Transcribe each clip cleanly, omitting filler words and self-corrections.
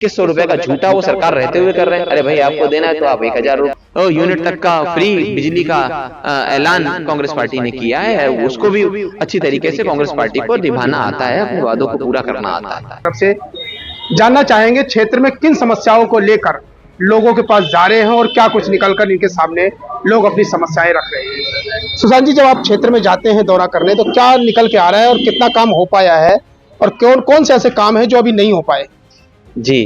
2100 रुपए का झूठा वो सरकार रहते हुए कर रहे हैं। अरे भाई आपको देना है तो आप 1000 यूनिट तक का फ्री बिजली का ऐलान कांग्रेस पार्टी ने किया है। उसको भी अच्छी तरीके से कांग्रेस पार्टी को निभाना आता है, अपने वादों को पूरा करना आता है। सबसे जानना चाहेंगे क्षेत्र में किन समस्याओं को लेकर लोगों के पास जा रहे हैं और क्या कुछ निकलकर इनके सामने लोग अपनी समस्याएं रख रहे हैं। सुशांत जी, जब आप क्षेत्र में जाते हैं दौरा करने तो क्या निकल के आ रहा है और कितना काम हो पाया है और कौन कौन से ऐसे काम हैं जो अभी नहीं हो पाए? जी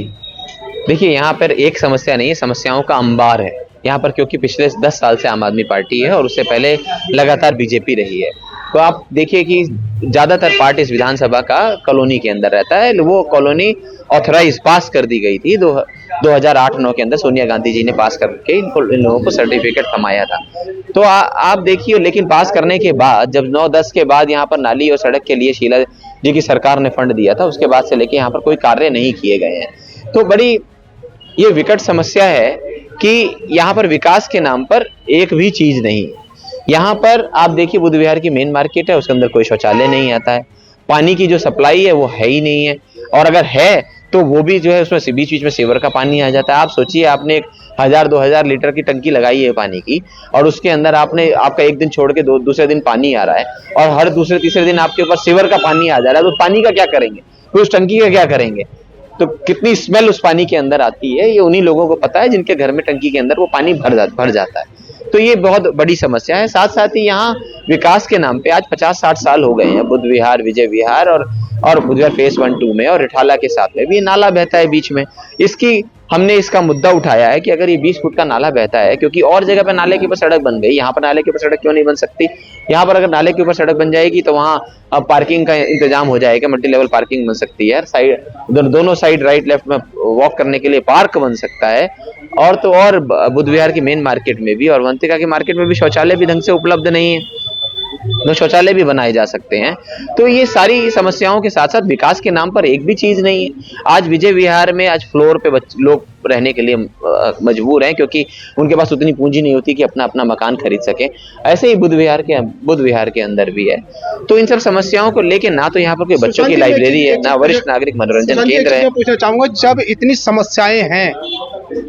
देखिए, यहाँ पर एक समस्या नहीं है, समस्याओं का अंबार है यहाँ पर, क्योंकि पिछले 10 साल से आम आदमी पार्टी है और उससे पहले लगातार बीजेपी रही है। तो आप देखिए कि ज्यादातर पार्ट इस विधानसभा का कॉलोनी के अंदर रहता है। वो कॉलोनी ऑथराइज पास कर दी गई थी 2008-9 के अंदर, सोनिया गांधी जी ने पास करके इन लोगों को सर्टिफिकेट थमाया था। तो आप देखिए, लेकिन पास करने के बाद जब 9-10 के बाद यहाँ पर नाली और सड़क के लिए शीला जी की सरकार ने फंड दिया था, उसके बाद से लेके यहाँ पर कोई कार्य नहीं किए गए हैं। तो बड़ी ये विकट समस्या है कि यहाँ पर विकास के नाम पर एक भी चीज नहीं। यहाँ पर आप देखिए, बुद्ध विहार की मेन मार्केट है, उसके अंदर कोई शौचालय नहीं आता है, पानी की जो सप्लाई है वो है ही नहीं है, और अगर है तो वो भी जो है उसमें बीच बीच में सीवर का पानी आ जाता है। आप सोचिए, आपने 1000-2000 लीटर की टंकी लगाई है पानी की, और उसके अंदर आपका एक दिन छोड़ के दूसरे दिन पानी आ रहा है, और हर दूसरे तीसरे दिन आपके ऊपर सीवर का पानी आ जा रहा है। तो उस पानी का क्या करेंगे, तो उस टंकी का क्या करेंगे? तो कितनी स्मेल उस पानी के अंदर आती है, ये उन्हीं लोगों को पता है जिनके घर में टंकी के अंदर वो पानी भर जाता है। तो ये बहुत बड़ी समस्या है। साथ साथ ही यहाँ विकास के नाम पे आज 50-60 साल हो गए हैं, बुद्ध विहार, विजय विहार और बुद्ध विहार फेज 1-2 में और रिठाला के साथ में भी नाला बहता है बीच में। हमने इसका मुद्दा उठाया है कि अगर ये 20 फुट का नाला बहता है, क्योंकि और जगह पे नाले के ऊपर सड़क बन गई, यहाँ पर नाले के ऊपर सड़क क्यों नहीं बन सकती? यहाँ पर अगर नाले के ऊपर सड़क बन जाएगी तो वहाँ अब पार्किंग का इंतजाम हो जाएगा, मल्टी लेवल पार्किंग बन सकती है, दोनों साइड राइट लेफ्ट में वॉक करने के लिए पार्क बन सकता है, और तो और बुद्ध विहार की मेन मार्केट में भी और अवंतिका की मार्केट में भी शौचालय भी ढंग से उपलब्ध नहीं है, तो शौचालय भी बनाए जा सकते हैं। तो ये सारी समस्याओं के साथ साथ विकास के नाम पर एक भी चीज नहीं है। आज विजय विहार में आज फ्लोर पे लोग रहने के लिए मजबूर हैं, क्योंकि उनके पास उतनी पूंजी नहीं होती कि अपना अपना मकान खरीद सके। ऐसे ही बुद्ध विहार के अंदर भी है। तो इन सब समस्याओं को लेके ना तो यहाँ पर कोई बच्चों की लाइब्रेरी है, ना वरिष्ठ नागरिक मनोरंजन केंद्र है। पूछना चाहूंगा, जब इतनी समस्याएं हैं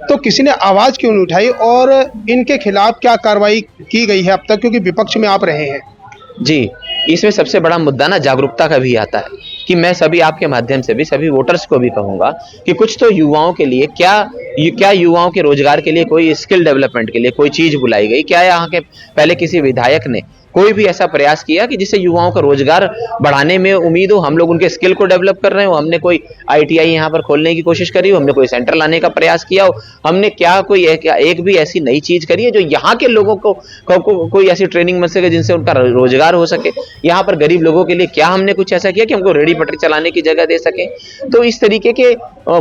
तो किसी ने आवाज क्यों नहीं उठाई और इनके खिलाफ क्या कार्रवाई की गई है अब तक, क्योंकि विपक्ष में आप रहे हैं? जी, इसमें सबसे बड़ा मुद्दा ना जागरूकता का भी आता है, कि मैं सभी आपके माध्यम से भी सभी वोटर्स को भी कहूंगा कि कुछ तो युवाओं के लिए क्या युवाओं के रोजगार के लिए कोई स्किल डेवलपमेंट के लिए कोई चीज बुलाई गई? क्या यहाँ के पहले किसी विधायक ने कोई भी ऐसा प्रयास किया कि जिससे युवाओं का रोजगार बढ़ाने में उम्मीद हो? हम लोग उनके स्किल को डेवलप कर रहे हो, हमने कोई ITI यहाँ पर खोलने की कोशिश करी हो, हमने कोई सेंटर लाने का प्रयास किया हो, हमने क्या कोई एक भी ऐसी नई चीज करी है जो यहाँ के लोगों को कोई ऐसी ट्रेनिंग मिल सके जिनसे उनका रोजगार हो सके? यहाँ पर गरीब लोगों के लिए क्या हमने कुछ ऐसा किया कि हमको रेडी पटरी चलाने की जगह दे सके? तो इस तरीके के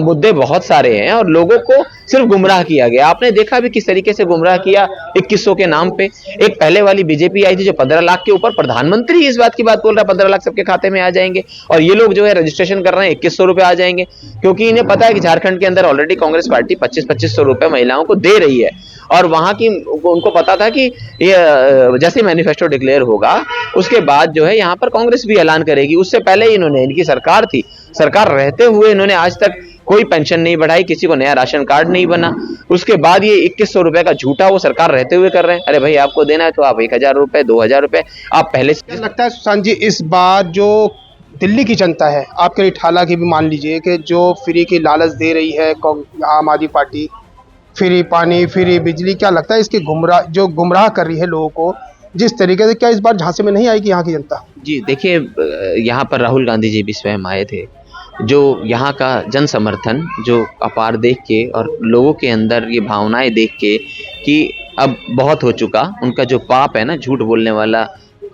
मुद्दे बहुत सारे हैं और लोगों को सिर्फ गुमराह किया गया। आपने देखा भी किस तरीके से गुमराह किया 2100 के नाम पे। एक पहले वाली बीजेपी आई थी जो 15 लाख के ऊपर, प्रधानमंत्री इस बात की बात बोल रहा है 15 लाख सबके खाते में आ जाएंगे, और ये लोग जो है रजिस्ट्रेशन कर रहे हैं 2100 रुपए आ जाएंगे, क्योंकि इन्हें पता है कि झारखंड के अंदर ऑलरेडी कांग्रेस पार्टी 2500 रुपए महिलाओं को दे रही है, और वहां की उनको पता था कि ये जैसे मैनिफेस्टो डिक्लेयर होगा उसके बाद जो है यहाँ पर कांग्रेस भी ऐलान करेगी। उससे पहले इन्होंने, इनकी सरकार थी, सरकार रहते हुए इन्होंने आज तक कोई पेंशन नहीं बढ़ाई, किसी को नया राशन कार्ड नहीं बना। उसके बाद ये 2100 रुपए का झूठा वो सरकार रहते हुए कर रहे हैं। अरे भाई आपको देना है तो आप 1000 रुपए 2000 रुपए आप पहले से। लगता है सुशांत जी, इस बार जो दिल्ली की जनता है, आपके रिठाला की भी मान लीजिए, कि जो फ्री की लालच दे रही है आम आदमी पार्टी, फ्री पानी, फ्री बिजली, क्या लगता है इसके गुमराह कर रही है लोगों को जिस तरीके से, क्या इस बार झांसे में नहीं आएगी यहाँ की जनता? जी देखिए, यहाँ पर राहुल गांधी जी भी स्वयं आए थे, जो यहाँ का जन समर्थन जो अपार देख के और लोगों के अंदर ये भावनाएं देख के कि अब बहुत हो चुका, उनका जो पाप है ना, झूठ बोलने वाला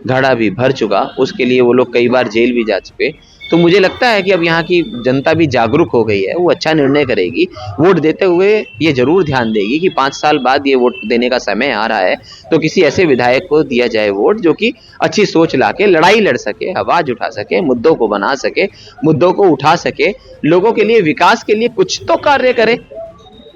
घड़ा भी भर चुका, उसके लिए वो लोग कई बार जेल भी जा चुके। तो मुझे लगता है कि अब यहाँ की जनता भी जागरूक हो गई है, वो अच्छा निर्णय करेगी। वोट देते हुए ये जरूर ध्यान देगी कि 5 साल बाद ये वोट देने का समय आ रहा है, तो किसी ऐसे विधायक को दिया जाए वोट जो कि अच्छी सोच लाके लड़ाई लड़ सके, आवाज उठा सके, मुद्दों को बना सके, मुद्दों को उठा सके, लोगों के लिए, विकास के लिए कुछ तो कार्य करे।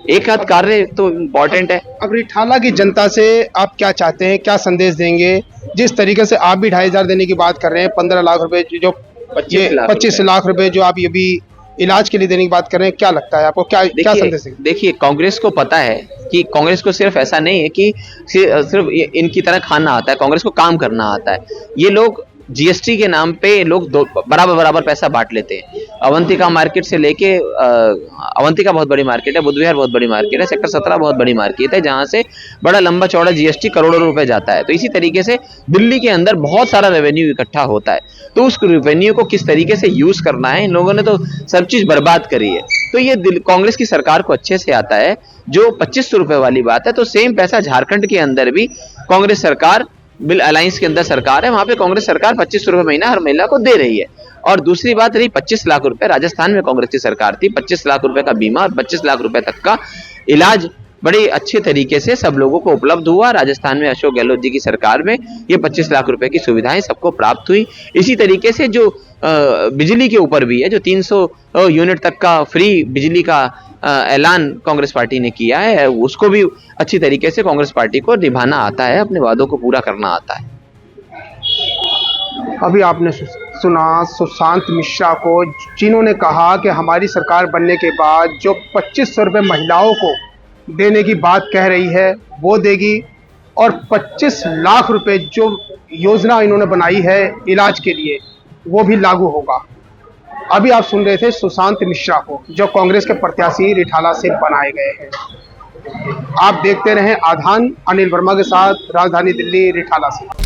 एक हाथ कार्य तो इम्पोर्टेंट है। अब रिठाला की जनता से आप क्या चाहते हैं, क्या संदेश देंगे? जिस तरीके से आप भी 2500 देने की बात कर रहे हैं, 15 लाख रुपए जो 25 लाख रुपए जो आप ये भी इलाज के लिए देने की बात कर रहे हैं, क्या लगता है आपको, क्या क्या संदेश है? देखिए कांग्रेस को पता है कि कांग्रेस को सिर्फ ऐसा नहीं है कि सिर्फ इनकी तरह खाना आता है, कांग्रेस को काम करना आता है। ये लोग जीएसटी के नाम पे लोग बराबर बराबर पैसा बांट लेते हैं। अवंतिका मार्केट से लेके अवंतिका बहुत बड़ी मार्केट है, बुद्ध विहार बहुत बड़ी मार्केट है, सेक्टर 17 बहुत बड़ी मार्केट है, जहां से बड़ा लंबा चौड़ा जीएसटी करोड़ों रुपए जाता है। तो इसी तरीके से दिल्ली के अंदर बहुत सारा रेवेन्यू इकट्ठा होता है, तो उस रेवेन्यू को किस तरीके से यूज करना है, इन लोगों ने तो सब चीज बर्बाद करी है। तो ये कांग्रेस की सरकार को अच्छे से आता है। जो 2500 रुपए वाली बात है, तो सेम पैसा झारखंड के अंदर भी कांग्रेस सरकार बिल अलायंस के अंदर सरकार है, वहां पे कांग्रेस सरकार 2500 रुपए महीना हर महिला को दे रही है। और दूसरी बात रही 25 लाख रुपए, राजस्थान में कांग्रेस की सरकार थी, 25 लाख रुपए का बीमा और 25 लाख रुपए तक का इलाज बड़े अच्छे तरीके से सब लोगों को उपलब्ध हुआ। राजस्थान में अशोक गहलोत जी की सरकार में ये 25 लाख रुपए की सुविधाएं सबको प्राप्त हुई। इसी तरीके से जो बिजली के ऊपर भी है, जो 300 यूनिट तक का फ्री बिजली का ऐलान कांग्रेस पार्टी ने किया है, उसको भी अच्छी तरीके से कांग्रेस पार्टी को निभाना आता है, अपने वादों को पूरा करना आता है। अभी आपने सुना सुशांत मिश्रा को, जिन्होंने कहा कि हमारी सरकार बनने के बाद जो 2500 रुपये महिलाओं को देने की बात कह रही है वो देगी, और 25 लाख रुपए जो योजना इन्होंने बनाई है इलाज के लिए वो भी लागू होगा। अभी आप सुन रहे थे सुशांत मिश्रा को, जो कांग्रेस के प्रत्याशी रिठाला से बनाए गए हैं। आप देखते रहें आधान, अनिल वर्मा के साथ, राजधानी दिल्ली, रिठाला से।